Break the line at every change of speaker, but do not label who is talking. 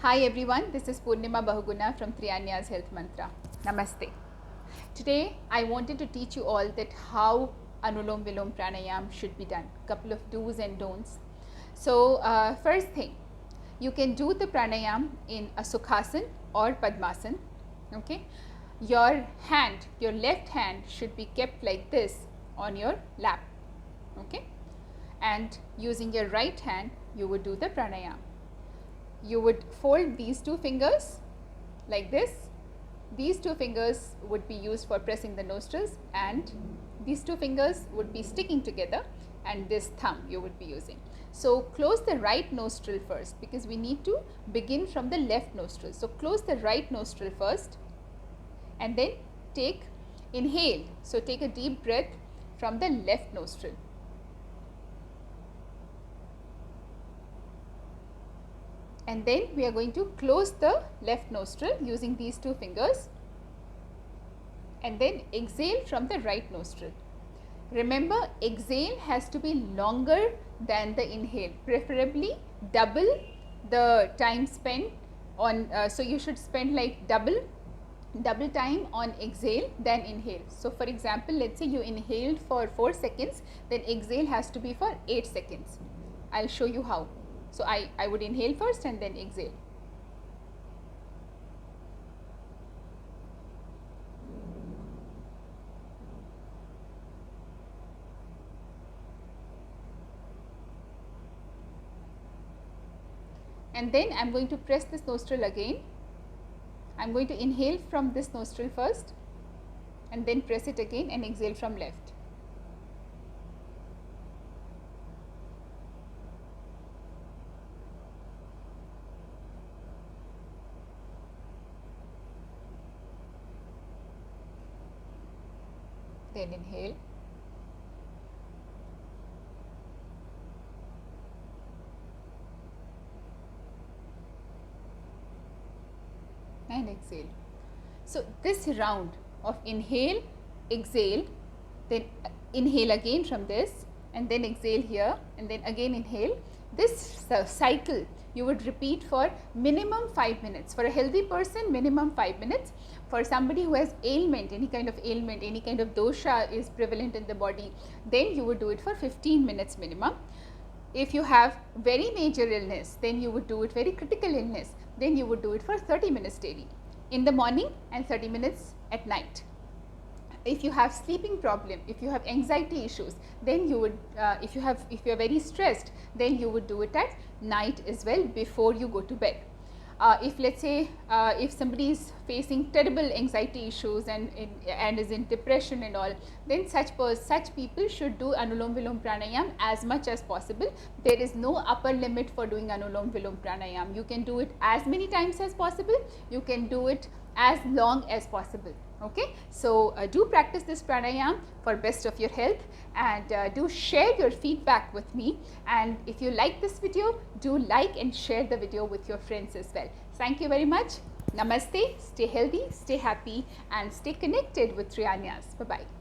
Hi everyone, this is Purnima Bahuguna from Triaanyas Health Mantra. Namaste. Today I wanted to teach you all that how Anulom Vilom Pranayam should be done. Couple of do's and don'ts. So first thing, you can do the pranayam in a Sukhasan or Padmasan. Okay, your hand, your left hand should be kept like this on your lap. Okay, and using your right hand you would do the pranayam. You would fold these two fingers like this. These two fingers would be used for pressing the nostrils, and these two fingers would be sticking together, and this thumb you would be using. So close the right nostril first, because we need to begin from the left nostril. So close the right nostril first and then inhale. So take a deep breath from the left nostril. And then we are going to close the left nostril using these two fingers and then exhale from the right nostril. Remember, exhale has to be longer than the inhale, preferably double the time spent on, so you should spend like double time on exhale than inhale. So for example, let's say you inhaled for 4 seconds, then exhale has to be for 8 seconds. I'll show you how. So I would inhale first and then exhale. And then I'm going to press this nostril again. I'm going to inhale from this nostril first and then press it again and exhale from left. Then inhale. And exhale. So this round of inhale, exhale, then inhale again from this and then exhale here and then again inhale. This cycle you would repeat for minimum 5 minutes. For a healthy person, minimum 5 minutes. For somebody who has ailment, any kind of dosha is prevalent in the body, then you would do it for 15 minutes minimum. If you have very major illness, then you would do it, very critical illness, then you would do it for 30 minutes daily in the morning and 30 minutes at night. If you have sleeping problem, if you have anxiety issues, then you would, if you are very stressed, then you would do it at night as well before you go to bed. If let's say if somebody is facing terrible anxiety issues and is in depression and all, then such people should do Anulom Vilom Pranayam as much as possible. There is no upper limit for doing Anulom Vilom Pranayam. You can do it as many times as possible. You can do it as long as possible. Okay, so do practice this pranayam for best of your health, and do share your feedback with me. And if you like this video, do like and share the video with your friends as well. Thank you very much. Namaste. Stay healthy, stay happy, and stay connected with Triaanyas. Bye bye.